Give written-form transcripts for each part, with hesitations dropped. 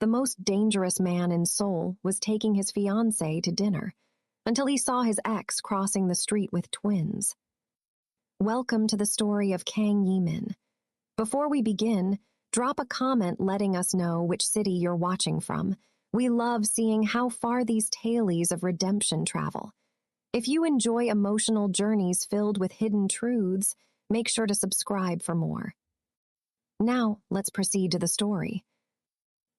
The most dangerous man in Seoul was taking his fiancée to dinner until he saw his ex crossing the street with twins. Welcome to the story of Kang Yi-min. Before we begin, drop a comment letting us know which city you're watching from. We love seeing how far these tales of redemption travel. If you enjoy emotional journeys filled with hidden truths, make sure to subscribe for more. Now, let's proceed to the story.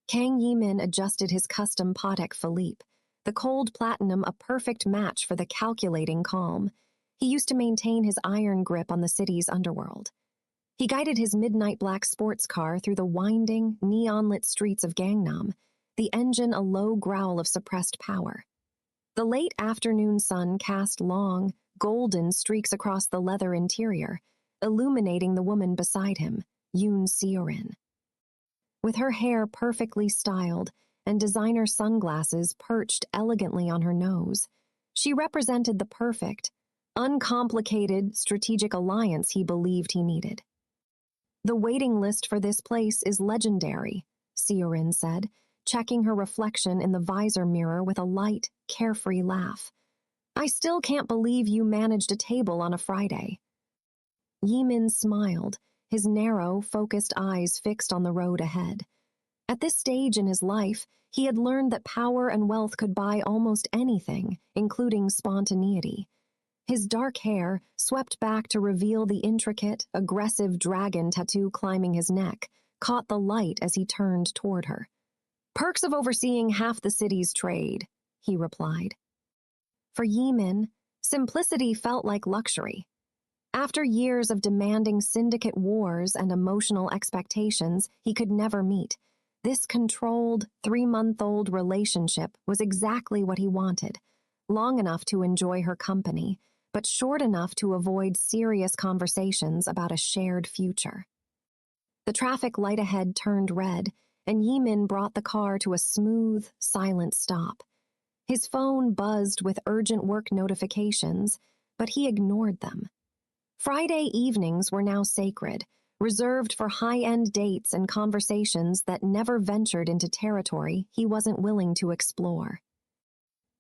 Kang Yi-min adjusted his custom Patek Philippe, the cold platinum a perfect match for the calculating calm. He used to maintain his iron grip on the city's underworld. He guided his midnight black sports car through the winding, neon-lit streets of Gangnam, the engine a low growl of suppressed power. The late afternoon sun cast long, golden streaks across the leather interior, illuminating the woman beside him, Yoon Seorin. With her hair perfectly styled and designer sunglasses perched elegantly on her nose, she represented the perfect, uncomplicated strategic alliance he believed he needed. "The waiting list for this place is legendary," Seorin said, checking her reflection in the visor mirror with a light, carefree laugh. "I still can't believe you managed a table on a Friday." Yi-min smiled, his narrow, focused eyes fixed on the road ahead. At this stage in his life, he had learned that power and wealth could buy almost anything, including spontaneity. His dark hair, swept back to reveal the intricate, aggressive dragon tattoo climbing his neck, caught the light as he turned toward her. "Perks of overseeing half the city's trade," he replied. For Yi-min, simplicity felt like luxury. After years of demanding syndicate wars and emotional expectations he could never meet, this controlled, 3-month-old relationship was exactly what he wanted, long enough to enjoy her company, but short enough to avoid serious conversations about a shared future. The traffic light ahead turned red, and Yi-min brought the car to a smooth, silent stop. His phone buzzed with urgent work notifications, but he ignored them. Friday evenings were now sacred, reserved for high-end dates and conversations that never ventured into territory he wasn't willing to explore.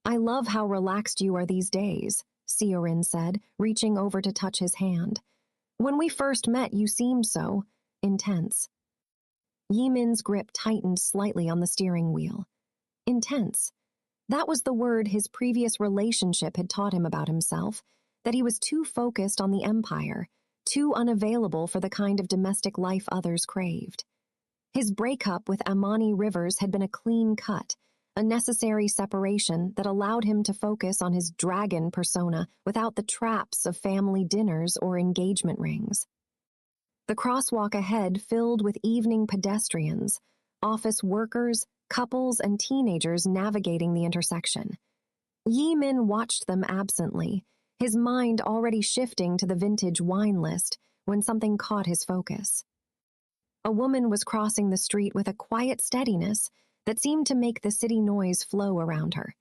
"I love how relaxed you are these days," Seorin said, reaching over to touch his hand. "When we first met, you seemed so intense." Yi-min's grip tightened slightly on the steering wheel. Intense. That was the word his previous relationship had taught him about himself, that he was too focused on the empire, too unavailable for the kind of domestic life others craved. His breakup with Amani Rivers had been a clean cut, a necessary separation that allowed him to focus on his dragon persona without the traps of family dinners or engagement rings. The crosswalk ahead filled with evening pedestrians, office workers, couples, and teenagers navigating the intersection. Yi-min watched them absently, his mind already shifting to the vintage wine list when something caught his focus. A woman was crossing the street with a quiet steadiness that seemed to make the city noise flow around her.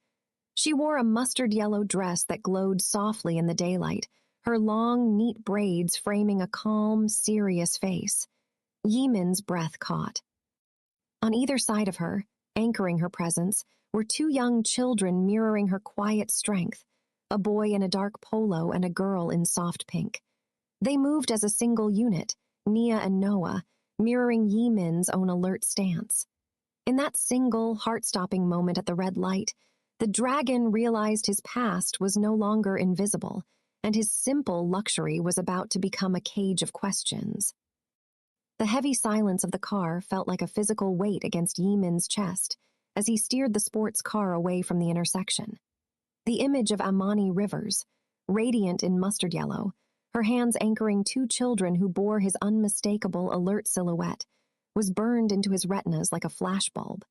She wore a mustard-yellow dress that glowed softly in the daylight, her long, neat braids framing a calm, serious face. Yi-min's breath caught. On either side of her, anchoring her presence, were 2 young children mirroring her quiet strength, a boy in a dark polo and a girl in soft pink. They moved as a single unit, Nia and Noah, mirroring Yi-min's own alert stance. In that single, heart-stopping moment at the red light, the dragon realized his past was no longer invisible, and his simple luxury was about to become a cage of questions. The heavy silence of the car felt like a physical weight against Yi-min's chest as he steered the sports car away from the intersection. The image of Amani Rivers, radiant in mustard yellow, her hands anchoring 2 children who bore his unmistakable, alert silhouette, was burned into his retinas like a flashbulb.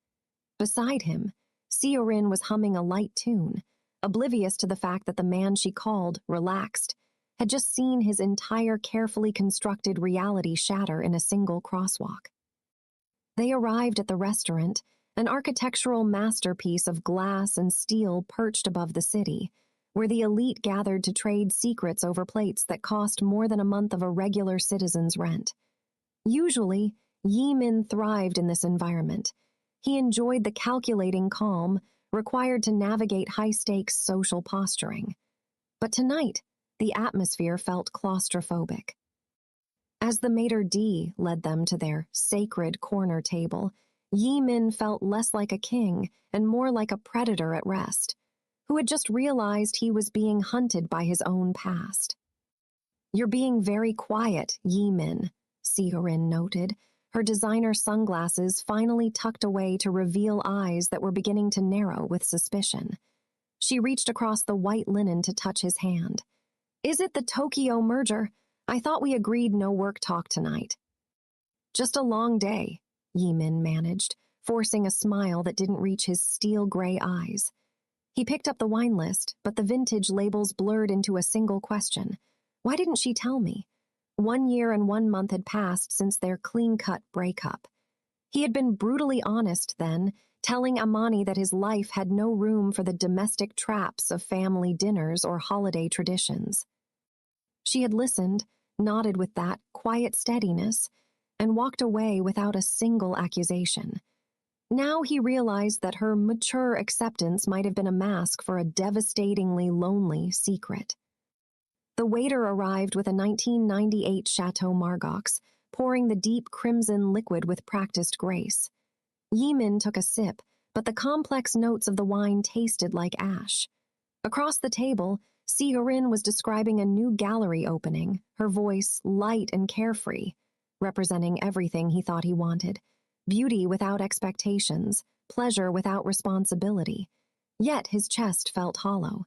Beside him, Seorin was humming a light tune, oblivious to the fact that the man she called relaxed had just seen his entire carefully constructed reality shatter in a single crosswalk. They arrived at the restaurant, an architectural masterpiece of glass and steel perched above the city, where the elite gathered to trade secrets over plates that cost more than a month of a regular citizen's rent. Usually, Yi-min thrived in this environment. He enjoyed the calculating calm required to navigate high-stakes social posturing. But tonight, the atmosphere felt claustrophobic. As the maitre d' led them to their sacred corner table, Yi Min felt less like a king and more like a predator at rest, who had just realized he was being hunted by his own past. "You're being very quiet, Yi Min," Seorin noted, her designer sunglasses finally tucked away to reveal eyes that were beginning to narrow with suspicion. She reached across the white linen to touch his hand. "Is it the Tokyo merger? I thought we agreed no work talk tonight." "Just a long day," Yi Min managed, forcing a smile that didn't reach his steel-gray eyes. He picked up the wine list, but the vintage labels blurred into a single question. Why didn't she tell me? 1 year and 1 month had passed since their clean-cut breakup. He had been brutally honest then, telling Amani that his life had no room for the domestic traps of family dinners or holiday traditions. She had listened, nodded with that quiet steadiness, and walked away without a single accusation. Now he realized that her mature acceptance might have been a mask for a devastatingly lonely secret. The waiter arrived with a 1998 Chateau Margaux, pouring the deep crimson liquid with practiced grace. Yi Min took a sip, but the complex notes of the wine tasted like ash. Across the table, Seorin was describing a new gallery opening, her voice light and carefree, representing everything he thought he wanted: beauty without expectations, pleasure without responsibility. Yet his chest felt hollow.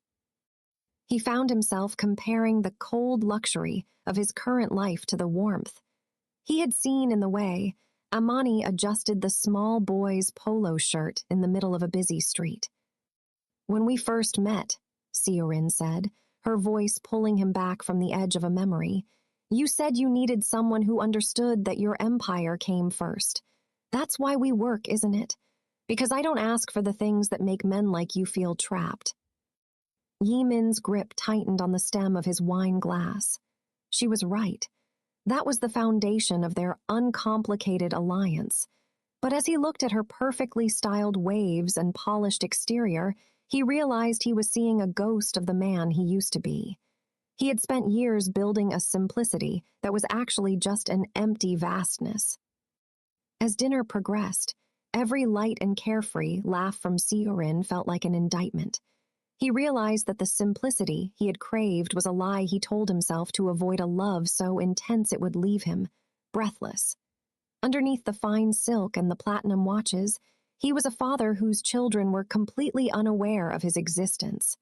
He found himself comparing the cold luxury of his current life to the warmth he had seen in the way Amani adjusted the small boy's polo shirt in the middle of a busy street. "When we first met," Seorin said, her voice pulling him back from the edge of a memory, "you said you needed someone who understood that your empire came first. That's why we work, isn't it? Because I don't ask for the things that make men like you feel trapped." Yi Min's grip tightened on the stem of his wine glass. She was right. That was the foundation of their uncomplicated alliance. But as he looked at her perfectly styled waves and polished exterior, he realized he was seeing a ghost of the man he used to be. He had spent years building a simplicity that was actually just an empty vastness. As dinner progressed, every light and carefree laugh from Seorin felt like an indictment. He realized that the simplicity he had craved was a lie he told himself to avoid a love so intense it would leave him breathless. Underneath the fine silk and the platinum watches, he was a father whose children were completely unaware of his existence.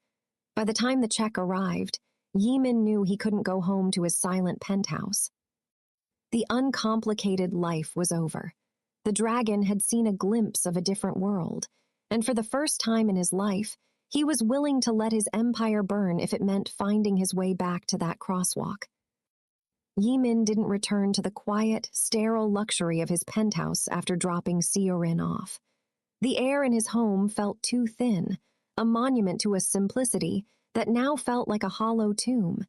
By the time the check arrived, Yi Min knew he couldn't go home to his silent penthouse. The uncomplicated life was over. The dragon had seen a glimpse of a different world, and for the first time in his life, he was willing to let his empire burn if it meant finding his way back to that crosswalk. Yi Min didn't return to the quiet, sterile luxury of his penthouse after dropping Seorin off. The air in his home felt too thin, a monument to a simplicity that now felt like a hollow tomb.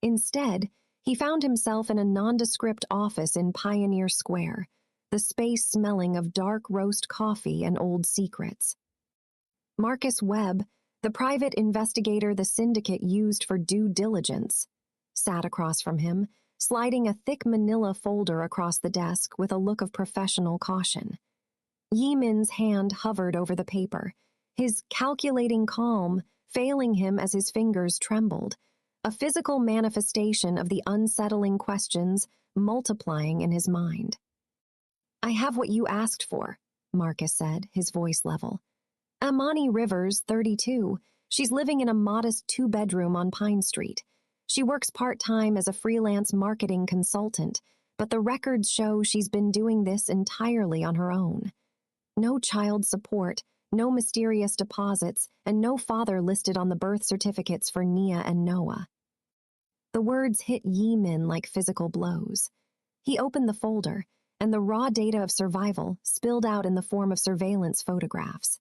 Instead, he found himself in a nondescript office in Pioneer Square, the space smelling of dark roast coffee and old secrets. Marcus Webb, the private investigator the syndicate used for due diligence, sat across from him, sliding a thick manila folder across the desk with a look of professional caution. Yi Min's hand hovered over the paper, his calculating calm failing him as his fingers trembled, a physical manifestation of the unsettling questions multiplying in his mind. "I have what you asked for," Marcus said, his voice level. "Amani Rivers, 32. She's living in a modest 2-bedroom on Pine Street. She works part-time as a freelance marketing consultant, but the records show she's been doing this entirely on her own. No child support, no mysterious deposits, and no father listed on the birth certificates for Nia and Noah." The words hit Yi Min like physical blows. He opened the folder, and the raw data of survival spilled out in the form of surveillance photographs.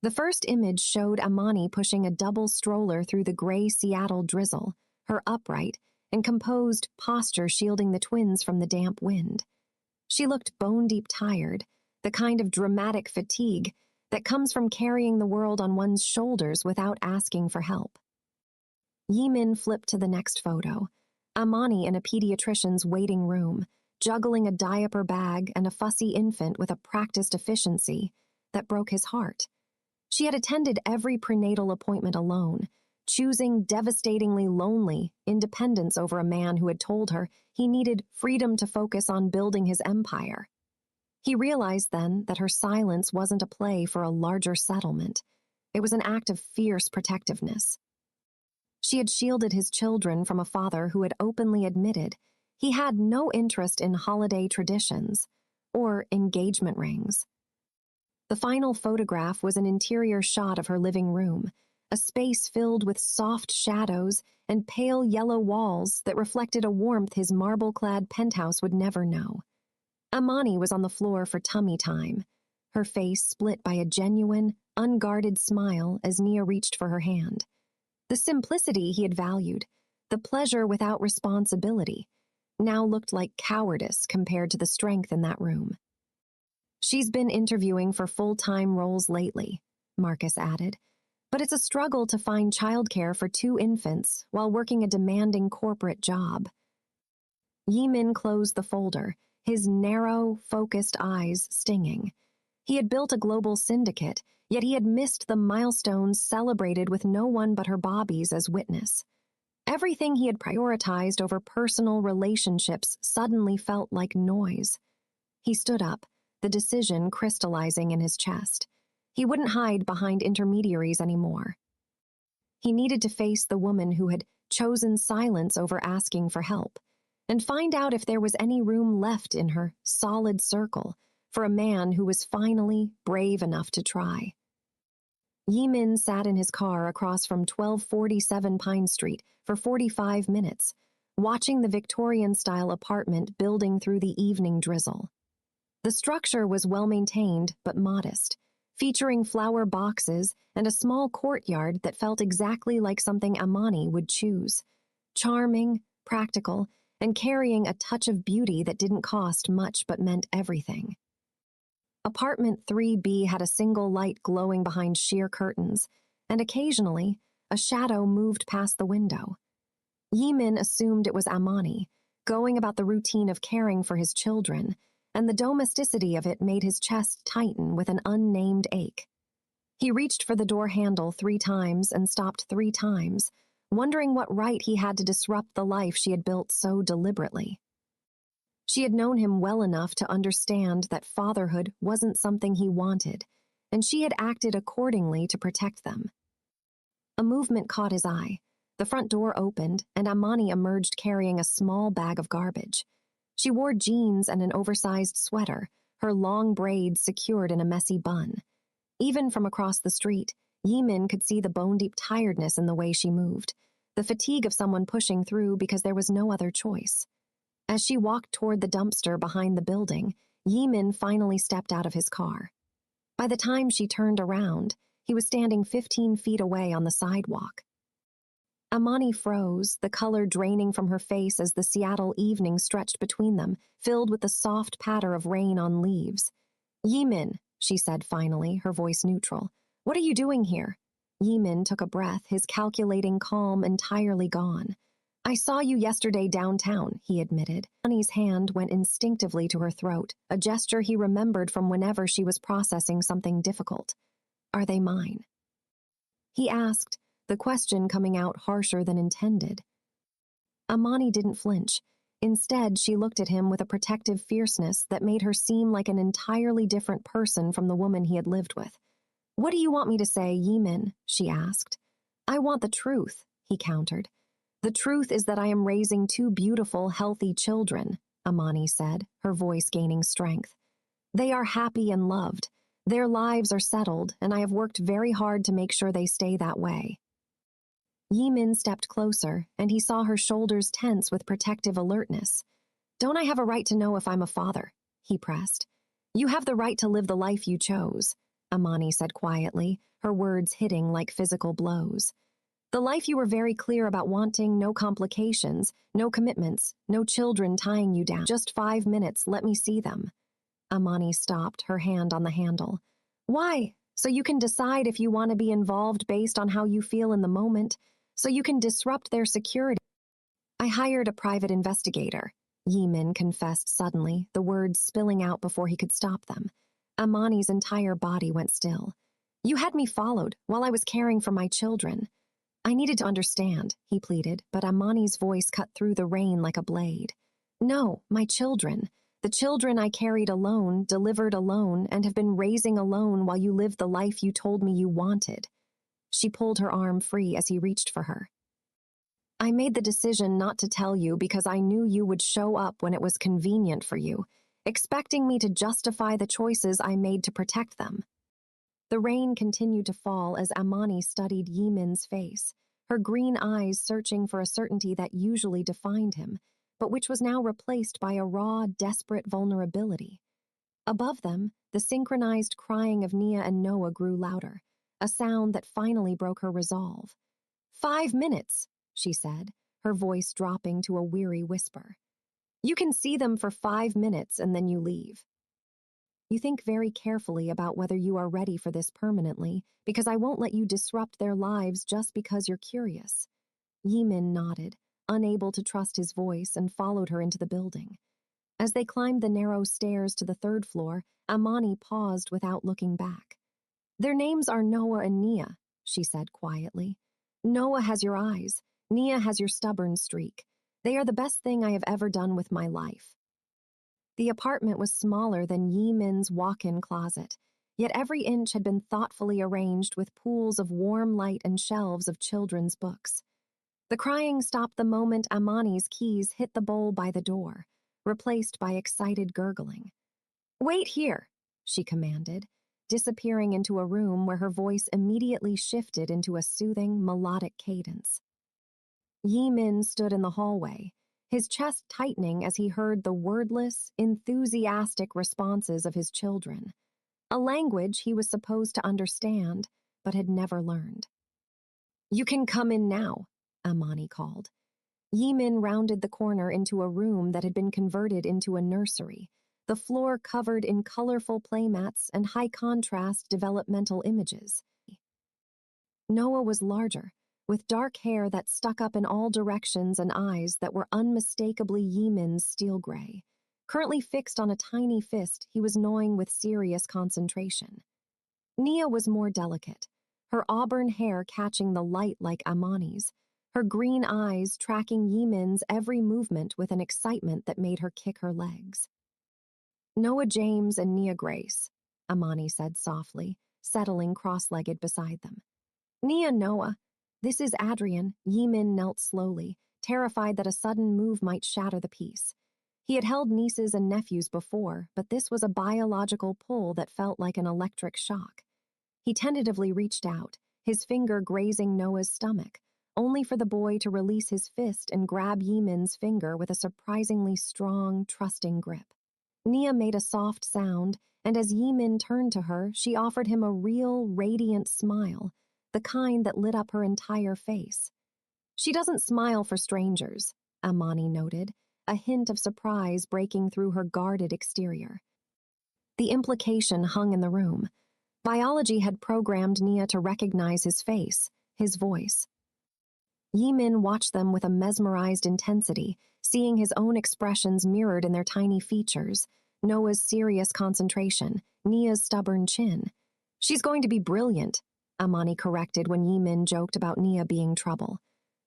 The first image showed Amani pushing a double stroller through the gray Seattle drizzle, her upright and composed posture shielding the twins from the damp wind. She looked bone-deep tired, the kind of dramatic fatigue that comes from carrying the world on one's shoulders without asking for help. Yimin flipped to the next photo. Amani in a pediatrician's waiting room, juggling a diaper bag and a fussy infant with a practiced efficiency that broke his heart. She had attended every prenatal appointment alone, choosing devastatingly lonely independence over a man who had told her he needed freedom to focus on building his empire. He realized then that her silence wasn't a play for a larger settlement. It was an act of fierce protectiveness. She had shielded his children from a father who had openly admitted he had no interest in holiday traditions or engagement rings. The final photograph was an interior shot of her living room, a space filled with soft shadows and pale yellow walls that reflected a warmth his marble-clad penthouse would never know. Amani was on the floor for tummy time, her face split by a genuine, unguarded smile as Nia reached for her hand. The simplicity he had valued, the pleasure without responsibility, now looked like cowardice compared to the strength in that room. "She's been interviewing for full-time roles lately," Marcus added, "but it's a struggle to find childcare for 2 infants while working a demanding corporate job." Yimin closed the folder, his narrow, focused eyes stinging. He had built a global syndicate, yet he had missed the milestones celebrated with no one but her bobbies as witness. Everything he had prioritized over personal relationships suddenly felt like noise. He stood up, the decision crystallizing in his chest. He wouldn't hide behind intermediaries anymore. He needed to face the woman who had chosen silence over asking for help, and find out if there was any room left in her solid circle for a man who was finally brave enough to try. Yimin sat in his car across from 1247 Pine Street for 45 minutes, watching the Victorian-style apartment building through the evening drizzle. The structure was well-maintained but modest, featuring flower boxes and a small courtyard that felt exactly like something Amani would choose. Charming, practical, and carrying a touch of beauty that didn't cost much but meant everything. Apartment 3B had a single light glowing behind sheer curtains, and occasionally, a shadow moved past the window. Yimin assumed it was Amani, going about the routine of caring for his children, and the domesticity of it made his chest tighten with an unnamed ache. He reached for the door handle 3 times and stopped 3 times, wondering what right he had to disrupt the life she had built so deliberately. She had known him well enough to understand that fatherhood wasn't something he wanted, and she had acted accordingly to protect them. A movement caught his eye. The front door opened, and Amani emerged carrying a small bag of garbage. She wore jeans and an oversized sweater, her long braids secured in a messy bun. Even from across the street, Yimin could see the bone-deep tiredness in the way she moved, the fatigue of someone pushing through because there was no other choice. As she walked toward the dumpster behind the building, Yimin finally stepped out of his car. By the time she turned around, he was standing 15 feet away on the sidewalk. Amani froze, the color draining from her face as the Seattle evening stretched between them, filled with the soft patter of rain on leaves. "Yimin," she said finally, her voice neutral. "What are you doing here?" Yimin took a breath, his calculating calm entirely gone. "I saw you yesterday downtown," he admitted. Amani's hand went instinctively to her throat, a gesture he remembered from whenever she was processing something difficult. "Are they mine?" he asked, the question coming out harsher than intended. Amani didn't flinch. Instead, she looked at him with a protective fierceness that made her seem like an entirely different person from the woman he had lived with. "What do you want me to say, Yimin?" she asked. "I want the truth," he countered. "The truth is that I am raising 2 beautiful, healthy children," Amani said, her voice gaining strength. "They are happy and loved. Their lives are settled, and I have worked very hard to make sure they stay that way." Yimin stepped closer, and he saw her shoulders tense with protective alertness. "Don't I have a right to know if I'm a father?" he pressed. "You have the right to live the life you chose," Amani said quietly, her words hitting like physical blows. "The life you were very clear about wanting, no complications, no commitments, no children tying you down. Just 5 minutes, let me see them." Amani stopped, her hand on the handle. Why? So you can decide if you want to be involved based on how you feel in the moment, so you can disrupt their security. I hired a private investigator, Yimin confessed suddenly, the words spilling out before he could stop them. Amani's entire body went still. You had me followed while I was caring for my children. I needed to understand, he pleaded, but Amani's voice cut through the rain like a blade. No, my children. The children I carried alone, delivered alone, and have been raising alone while you lived the life you told me you wanted. She pulled her arm free as he reached for her. I made the decision not to tell you because I knew you would show up when it was convenient for you, expecting me to justify the choices I made to protect them. The rain continued to fall as Amani studied Yimin's face, her green eyes searching for a certainty that usually defined him, but which was now replaced by a raw, desperate vulnerability. Above them, the synchronized crying of Nia and Noah grew louder, a sound that finally broke her resolve. 5 minutes, she said, her voice dropping to a weary whisper. You can see them for 5 minutes and then you leave. You think very carefully about whether you are ready for this permanently, because I won't let you disrupt their lives just because you're curious. Yimin nodded, unable to trust his voice, and followed her into the building. As they climbed the narrow stairs to the 3rd floor, Amani paused without looking back. Their names are Noah and Nia, she said quietly. Noah has your eyes. Nia has your stubborn streak. They are the best thing I have ever done with my life. The apartment was smaller than Yimin's walk-in closet, yet every inch had been thoughtfully arranged with pools of warm light and shelves of children's books. The crying stopped the moment Amani's keys hit the bowl by the door, replaced by excited gurgling. Wait here, she commanded, disappearing into a room where her voice immediately shifted into a soothing, melodic cadence. Yimin stood in the hallway, his chest tightening as he heard the wordless, enthusiastic responses of his children, a language he was supposed to understand but had never learned. You can come in now, Amani called. Yimin rounded the corner into a room that had been converted into a nursery, the floor covered in colorful playmats and high-contrast developmental images. Noah was larger, with dark hair that stuck up in all directions and eyes that were unmistakably Yimin's steel gray. Currently fixed on a tiny fist he was gnawing with serious concentration. Nia was more delicate, her auburn hair catching the light like Amani's, her green eyes tracking Yimin's every movement with an excitement that made her kick her legs. Noah James and Nia Grace, Amani said softly, settling cross-legged beside them. Nia Noah. This is Adrian. Yimin knelt slowly, terrified that a sudden move might shatter the peace. He had held nieces and nephews before, but this was a biological pull that felt like an electric shock. He tentatively reached out, his finger grazing Noah's stomach, only for the boy to release his fist and grab Yimin's finger with a surprisingly strong, trusting grip. Nia made a soft sound, and as Yimin turned to her, she offered him a real, radiant smile, the kind that lit up her entire face. She doesn't smile for strangers, Amani noted, a hint of surprise breaking through her guarded exterior. The implication hung in the room. Biology had programmed Nia to recognize his face, his voice. Yimin watched them with a mesmerized intensity, seeing his own expressions mirrored in their tiny features, Noah's serious concentration, Nia's stubborn chin. She's going to be brilliant, Amani corrected when Yimin joked about Nia being trouble.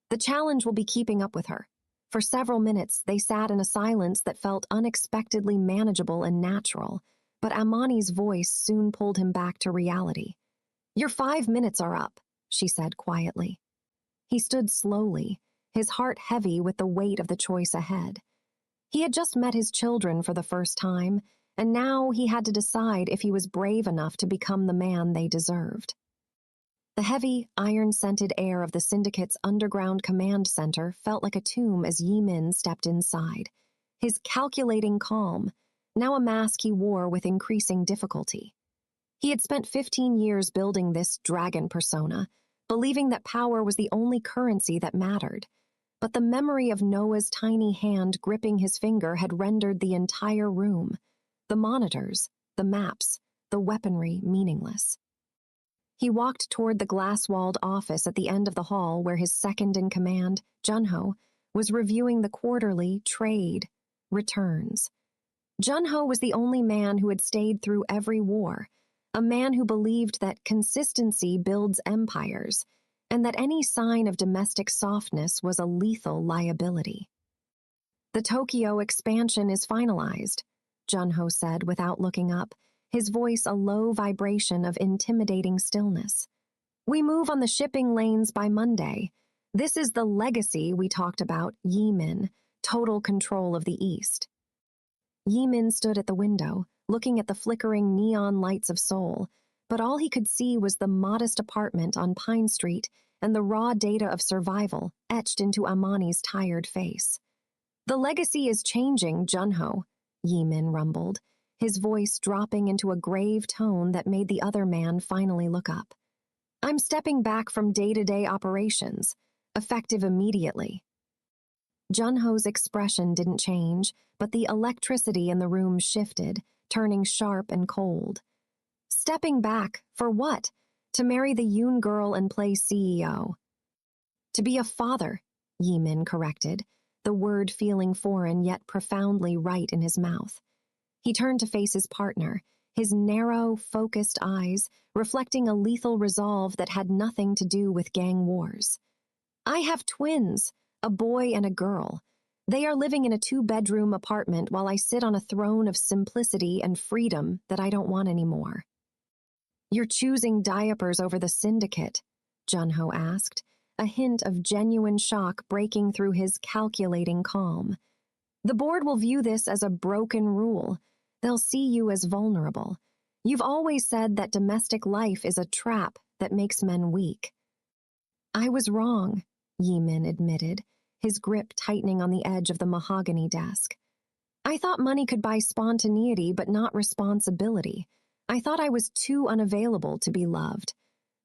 The challenge will be keeping up with her. For several minutes, they sat in a silence that felt unexpectedly manageable and natural, but Amani's voice soon pulled him back to reality. Your 5 minutes are up, she said quietly. He stood slowly, his heart heavy with the weight of the choice ahead. He had just met his children for the first time, and now he had to decide if he was brave enough to become the man they deserved. The heavy, iron-scented air of the Syndicate's underground command center felt like a tomb as Yimin stepped inside, his calculating calm, now a mask he wore with increasing difficulty. He had spent 15 years building this dragon persona, believing that power was the only currency that mattered, but the memory of Noah's tiny hand gripping his finger had rendered the entire room, The monitors, the maps, the weaponry meaningless. He walked toward the glass-walled office at the end of the hall where his second-in-command, Junho, was reviewing the quarterly trade returns. Junho was the only man who had stayed through every war, a man who believed that consistency builds empires, and that any sign of domestic softness was a lethal liability. "The Tokyo expansion is finalized," Junho said without looking up, his voice a low vibration of intimidating stillness. "We move on the shipping lanes by Monday. This is the legacy we talked about, Yimin, total control of the East." Yimin stood at the window, looking at the flickering neon lights of Seoul, but all he could see was the modest apartment on Pine Street and the raw data of survival etched into Amani's tired face. "The legacy is changing, Junho," Yimin rumbled, his voice dropping into a grave tone that made the other man finally look up. "I'm stepping back from day-to-day operations, effective immediately." Junho's expression didn't change, but the electricity in the room shifted, turning sharp and cold. "Stepping back, for what? To marry the Yoon girl and play CEO." "To be a father," Yimin corrected, the word feeling foreign yet profoundly right in his mouth. He turned to face his partner, his narrow, focused eyes reflecting a lethal resolve that had nothing to do with gang wars. "I have twins, a boy and a girl. They are living in a 2-bedroom apartment while I sit on a throne of simplicity and freedom that I don't want anymore." "You're choosing diapers over the syndicate?" Junho asked, a hint of genuine shock breaking through his calculating calm. "The board will view this as a broken rule. They'll see you as vulnerable. You've always said that domestic life is a trap that makes men weak." "I was wrong," Yimin admitted, his grip tightening on the edge of the mahogany desk. "I thought money could buy spontaneity but not responsibility. I thought I was too unavailable to be loved.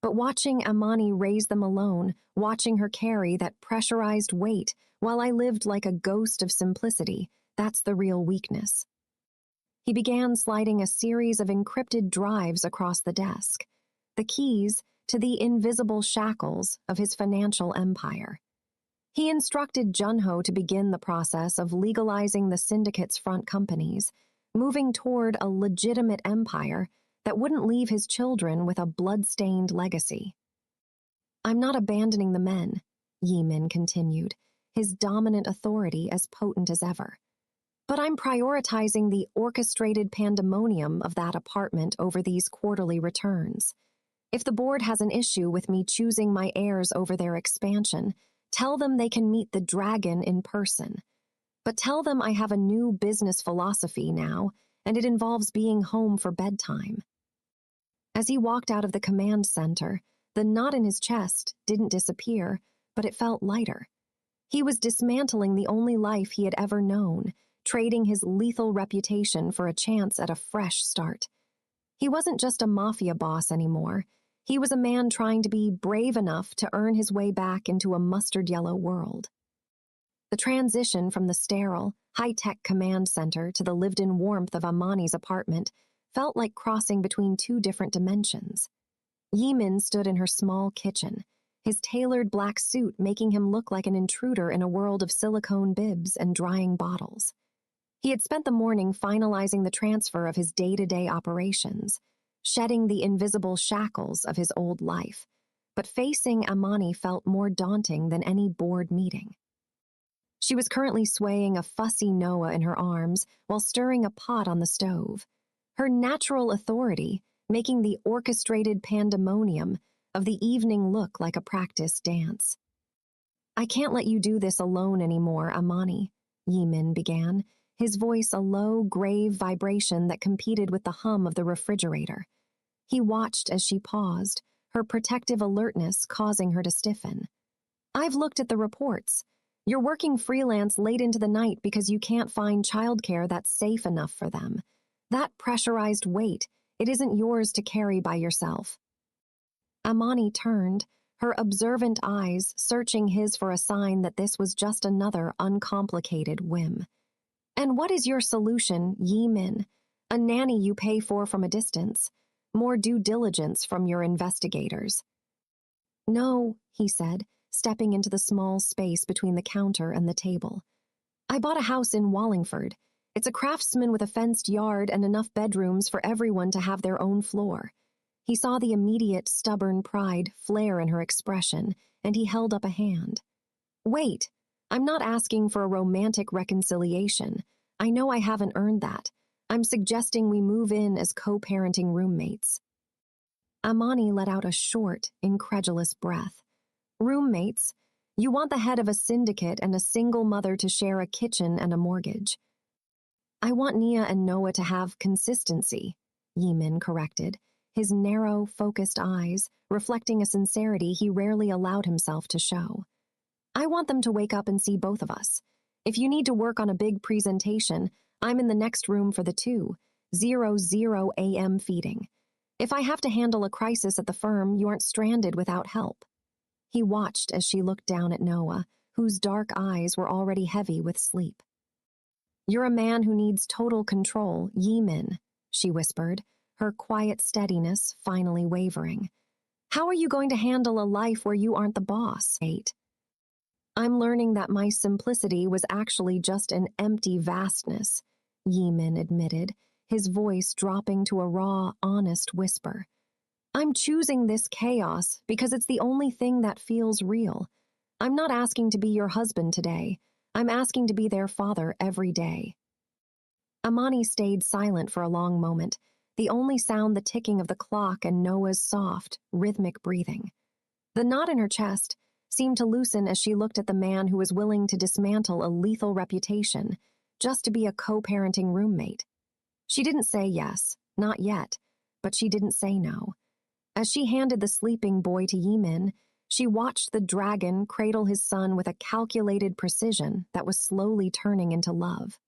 But watching Amani raise them alone, watching her carry that pressurized weight while I lived like a ghost of simplicity, that's the real weakness." He began sliding a series of encrypted drives across the desk, the keys to the invisible shackles of his financial empire. He instructed Junho to begin the process of legalizing the syndicate's front companies, moving toward a legitimate empire that wouldn't leave his children with a blood-stained legacy. "I'm not abandoning the men," Yimin continued, his dominant authority as potent as ever. "But I'm prioritizing the orchestrated pandemonium of that apartment over these quarterly returns. If the board has an issue with me choosing my heirs over their expansion, tell them they can meet the dragon in person. But tell them I have a new business philosophy now, and it involves being home for bedtime." As he walked out of the command center, the knot in his chest didn't disappear, but it felt lighter. He was dismantling the only life he had ever known, trading his lethal reputation for a chance at a fresh start. He wasn't just a mafia boss anymore. He was a man trying to be brave enough to earn his way back into a mustard-yellow world. The transition from the sterile, high-tech command center to the lived-in warmth of Amani's apartment felt like crossing between two different dimensions. Yimin stood in her small kitchen, his tailored black suit making him look like an intruder in a world of silicone bibs and drying bottles. He had spent the morning finalizing the transfer of his day-to-day operations, shedding the invisible shackles of his old life, but facing Amani felt more daunting than any board meeting. She was currently swaying a fussy Noah in her arms while stirring a pot on the stove, her natural authority making the orchestrated pandemonium of the evening look like a practice dance. "I can't let you do this alone anymore, Amani," Yimin began, his voice a low, grave vibration that competed with the hum of the refrigerator. He watched as she paused, her protective alertness causing her to stiffen. "I've looked at the reports. You're working freelance late into the night because you can't find childcare that's safe enough for them. That pressurized weight, it isn't yours to carry by yourself." Amani turned, her observant eyes searching his for a sign that this was just another uncomplicated whim. "And what is your solution, Yimin? A nanny you pay for from a distance. More due diligence from your investigators. No, he said, stepping into the small space between the counter and the table. I bought a house in Wallingford. It's a craftsman with a fenced yard and enough bedrooms for everyone to have their own floor. He saw the immediate, stubborn pride flare in her expression, and he held up a hand. Wait, I'm not asking for a romantic reconciliation. I know I haven't earned that. I'm suggesting we move in as co-parenting roommates. Amani let out a short, incredulous breath. Roommates? You want the head of a syndicate and a single mother to share a kitchen and a mortgage. I want Nia and Noah to have consistency, Yimin corrected, his narrow, focused eyes reflecting a sincerity he rarely allowed himself to show. I want them to wake up and see both of us. If you need to work on a big presentation, I'm in the next room for the 2:00 a.m. feeding. If I have to handle a crisis at the firm, you aren't stranded without help. He watched as she looked down at Noah, whose dark eyes were already heavy with sleep. You're a man who needs total control, Yimin, she whispered, her quiet steadiness finally wavering. How are you going to handle a life where you aren't the boss, Kate? I'm learning that my simplicity was actually just an empty vastness, Yimin admitted, his voice dropping to a raw, honest whisper. I'm choosing this chaos because it's the only thing that feels real. I'm not asking to be your husband today. I'm asking to be their father every day. Amani stayed silent for a long moment, the only sound the ticking of the clock and Noah's soft, rhythmic breathing. The knot in her chest seemed to loosen as she looked at the man who was willing to dismantle a lethal reputation just to be a co-parenting roommate. She didn't say yes, not yet, but she didn't say no. As she handed the sleeping boy to Yimin, she watched the dragon cradle his son with a calculated precision that was slowly turning into love.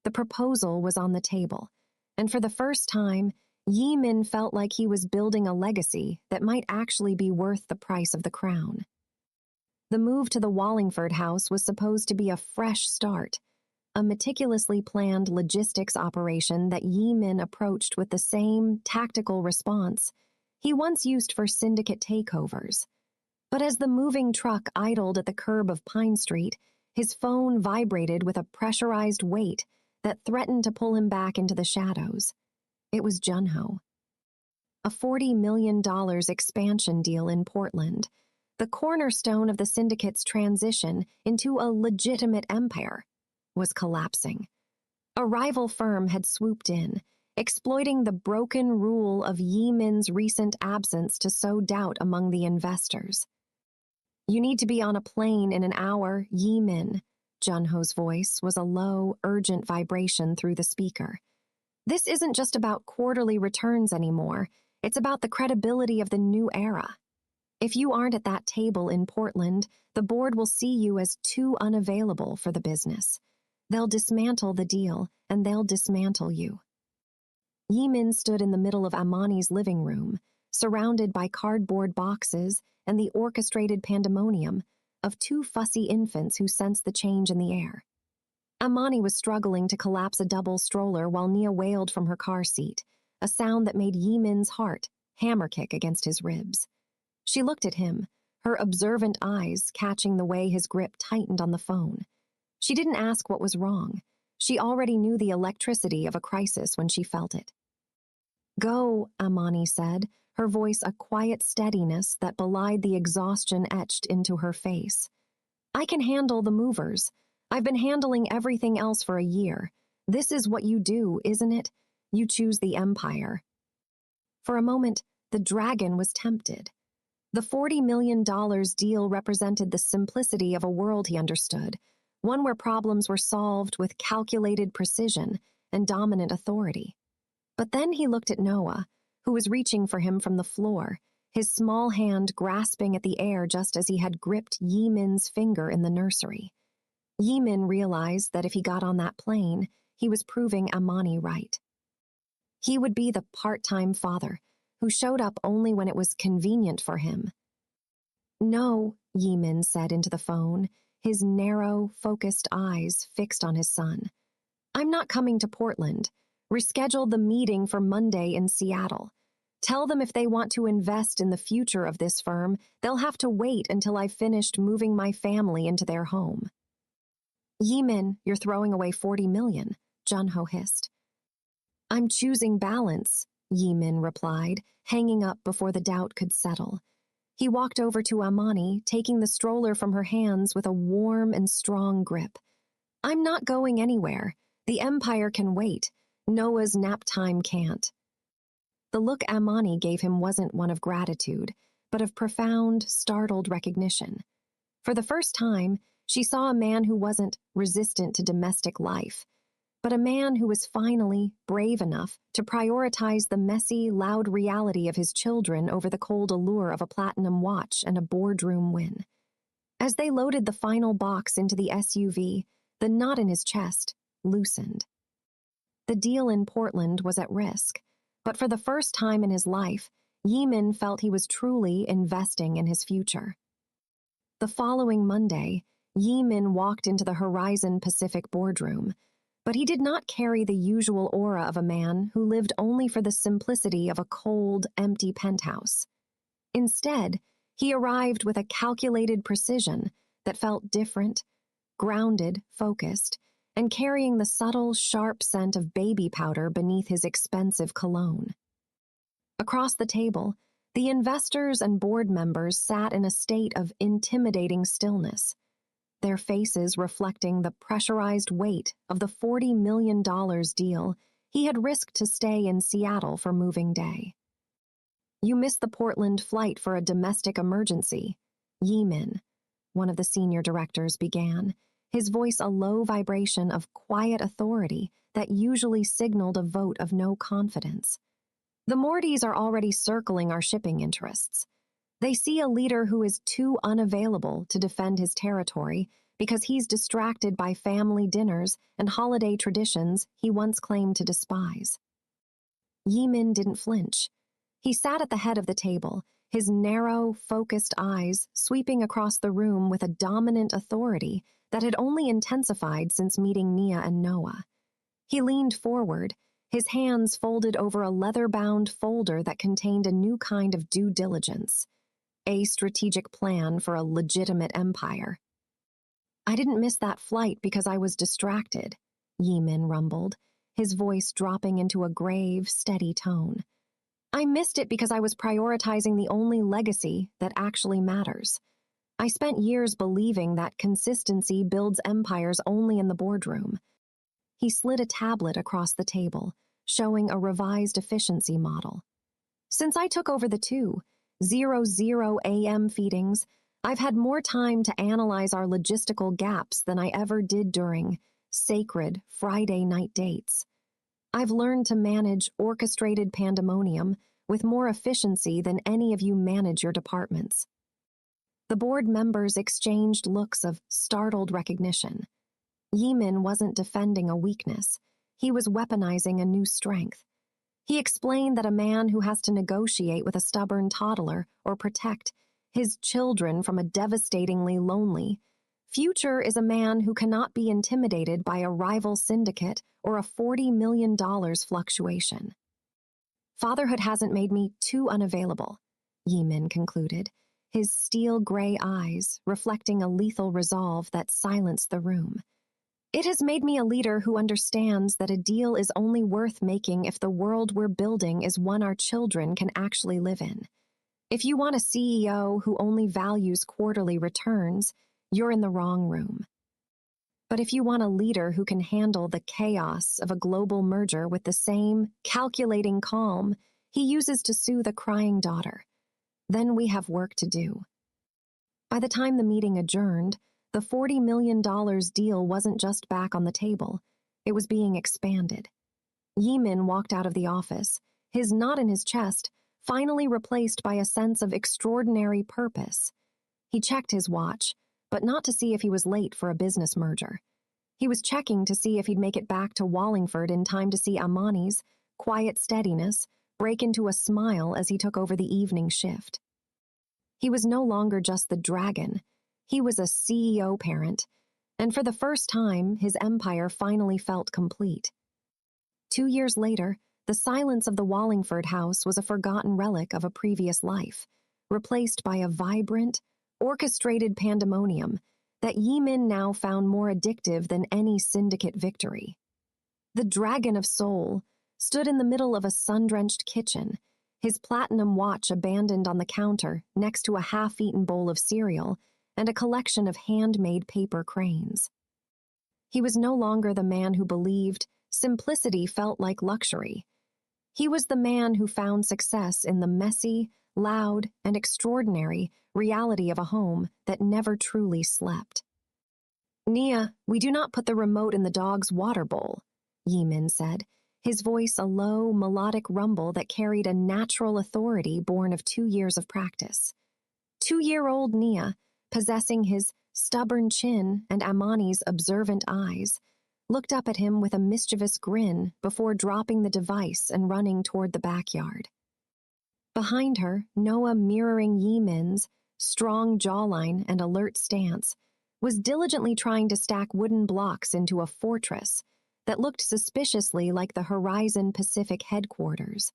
The proposal was on the table, and for the first time, Yimin felt like he was building a legacy that might actually be worth the price of the crown. The move to the Wallingford house was supposed to be a fresh start, a meticulously planned logistics operation that Yimin approached with the same tactical response he once used for syndicate takeovers. But as the moving truck idled at the curb of Pine Street, his phone vibrated with a pressurized weight that threatened to pull him back into the shadows. It was Junho. A $40 million expansion deal in Portland, the cornerstone of the syndicate's transition into a legitimate empire, was collapsing. A rival firm had swooped in, exploiting the broken rule of Yimin's recent absence to sow doubt among the investors. You need to be on a plane in an hour, Yimin. Junho's voice was a low, urgent vibration through the speaker. This isn't just about quarterly returns anymore. It's about the credibility of the new era. If you aren't at that table in Portland, the board will see you as too unavailable for the business. They'll dismantle the deal, and they'll dismantle you. Yimin stood in the middle of Amani's living room, surrounded by cardboard boxes and the orchestrated pandemonium of two fussy infants who sensed the change in the air. Amani was struggling to collapse a double stroller while Nia wailed from her car seat, a sound that made Yimin's heart hammer-kick against his ribs. She looked at him, her observant eyes catching the way his grip tightened on the phone. She didn't ask what was wrong. She already knew the electricity of a crisis when she felt it. Go, Amani said, her voice a quiet steadiness that belied the exhaustion etched into her face. I can handle the movers. I've been handling everything else for a year. This is what you do, isn't it? You choose the empire. For a moment, the dragon was tempted. The $40 million deal represented the simplicity of a world he understood, one where problems were solved with calculated precision and dominant authority. But then he looked at Noah, who was reaching for him from the floor, his small hand grasping at the air just as he had gripped Yimin's finger in the nursery. Yimin realized that if he got on that plane, he was proving Amani right. He would be the part-time father, who showed up only when it was convenient for him. No, Yimin said into the phone, his narrow, focused eyes fixed on his son. I'm not coming to Portland. Reschedule the meeting for Monday in Seattle. Tell them if they want to invest in the future of this firm, they'll have to wait until I've finished moving my family into their home. Yimin, you're throwing away $40 million, Junho hissed. I'm choosing balance, Yimin replied, hanging up before the doubt could settle. He walked over to Amani, taking the stroller from her hands with a warm and strong grip. I'm not going anywhere. The Empire can wait. Noah's nap time can't. The look Amani gave him wasn't one of gratitude, but of profound, startled recognition. For the first time, she saw a man who wasn't resistant to domestic life, but a man who was finally brave enough to prioritize the messy, loud reality of his children over the cold allure of a platinum watch and a boardroom win. As they loaded the final box into the SUV, the knot in his chest loosened. The deal in Portland was at risk, but for the first time in his life, Yimin felt he was truly investing in his future. The following Monday, Yimin walked into the Horizon Pacific boardroom, but he did not carry the usual aura of a man who lived only for the simplicity of a cold, empty penthouse. Instead, he arrived with a calculated precision that felt different, grounded, focused, and carrying the subtle, sharp scent of baby powder beneath his expensive cologne. Across the table, the investors and board members sat in a state of intimidating stillness, their faces reflecting the pressurized weight of the $40 million deal he had risked to stay in Seattle for moving day. You missed the Portland flight for a domestic emergency, Yimin, one of the senior directors began, his voice a low vibration of quiet authority that usually signaled a vote of no confidence. The Mortys are already circling our shipping interests. They see a leader who is too unavailable to defend his territory because he's distracted by family dinners and holiday traditions he once claimed to despise. Yimin didn't flinch. He sat at the head of the table, his narrow, focused eyes sweeping across the room with a dominant authority that had only intensified since meeting Nia and Noah. He leaned forward, his hands folded over a leather-bound folder that contained a new kind of due diligence, a strategic plan for a legitimate empire. I didn't miss that flight because I was distracted, Yimin rumbled, his voice dropping into a grave, steady tone. I missed it because I was prioritizing the only legacy that actually matters. I spent years believing that consistency builds empires only in the boardroom. He slid a tablet across the table, showing a revised efficiency model. Since I took over the 2:00 a.m. feedings, I've had more time to analyze our logistical gaps than I ever did during sacred Friday night dates. I've learned to manage orchestrated pandemonium with more efficiency than any of you manage your departments. The board members exchanged looks of startled recognition. Yimin wasn't defending a weakness. He was weaponizing a new strength. He explained that a man who has to negotiate with a stubborn toddler or protect his children from a devastatingly lonely future is a man who cannot be intimidated by a rival syndicate or a $40 million fluctuation. Fatherhood hasn't made me too unavailable, Yimin concluded, his steel-gray eyes reflecting a lethal resolve that silenced the room. It has made me a leader who understands that a deal is only worth making if the world we're building is one our children can actually live in. If you want a CEO who only values quarterly returns, you're in the wrong room. But if you want a leader who can handle the chaos of a global merger with the same calculating calm he uses to soothe a crying daughter, then we have work to do. By the time the meeting adjourned, the $40 million deal wasn't just back on the table, it was being expanded. Yimin walked out of the office, his knot in his chest finally replaced by a sense of extraordinary purpose. He checked his watch, but not to see if he was late for a business merger. He was checking to see if he'd make it back to Wallingford in time to see Amani's quiet steadiness break into a smile as he took over the evening shift. He was no longer just the dragon. He was a CEO parent, and for the first time, his empire finally felt complete. 2 years later, the silence of the Wallingford house was a forgotten relic of a previous life, replaced by a vibrant, orchestrated pandemonium that Yimin now found more addictive than any syndicate victory. The Dragon of Soul stood in the middle of a sun-drenched kitchen, his platinum watch abandoned on the counter next to a half-eaten bowl of cereal and a collection of handmade paper cranes. He was no longer the man who believed simplicity felt like luxury. He was the man who found success in the messy, loud, and extraordinary reality of a home that never truly slept. "Nia, we do not put the remote in the dog's water bowl," Yimin said, his voice a low, melodic rumble that carried a natural authority born of 2 years of practice. 2-year-old Nia, possessing his stubborn chin and Amani's observant eyes, looked up at him with a mischievous grin before dropping the device and running toward the backyard. Behind her, Noah, mirroring Yimin's strong jawline and alert stance, was diligently trying to stack wooden blocks into a fortress that looked suspiciously like the Horizon Pacific headquarters.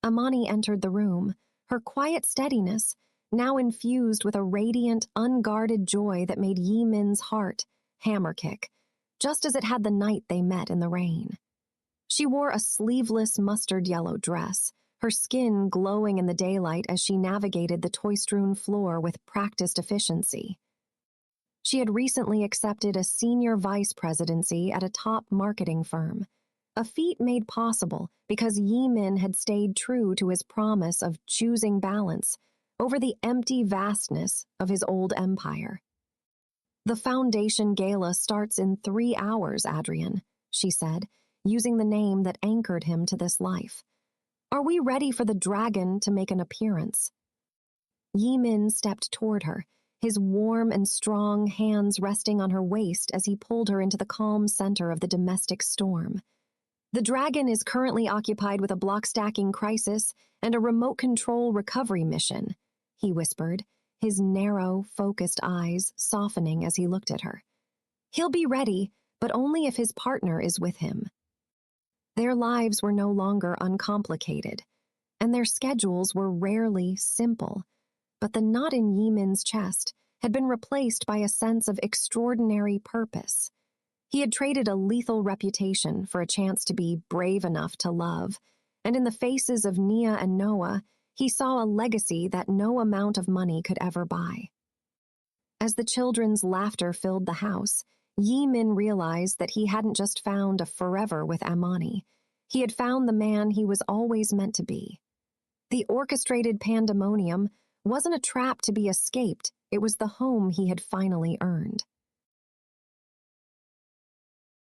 Amani entered the room, her quiet steadiness now infused with a radiant, unguarded joy that made Yimin's heart hammer kick, just as it had the night they met in the rain. She wore a sleeveless mustard yellow dress, her skin glowing in the daylight as she navigated the toy-strewn floor with practiced efficiency. She had recently accepted a senior vice presidency at a top marketing firm, a feat made possible because Yimin had stayed true to his promise of choosing balance over the empty vastness of his old empire. "The foundation gala starts in 3 hours, Adrian," she said, using the name that anchored him to this life. "Are we ready for the dragon to make an appearance?" Yimin stepped toward her, his warm and strong hands resting on her waist as he pulled her into the calm center of the domestic storm. "The dragon is currently occupied with a block-stacking crisis and a remote control recovery mission," he whispered, his narrow, focused eyes softening as he looked at her. "He'll be ready, but only if his partner is with him." Their lives were no longer uncomplicated, and their schedules were rarely simple, but the knot in Yimin's chest had been replaced by a sense of extraordinary purpose. He had traded a lethal reputation for a chance to be brave enough to love, and in the faces of Nia and Noah, he saw a legacy that no amount of money could ever buy. As the children's laughter filled the house, Yimin realized that he hadn't just found a forever with Amani. He had found the man he was always meant to be. The orchestrated pandemonium wasn't a trap to be escaped, it was the home he had finally earned.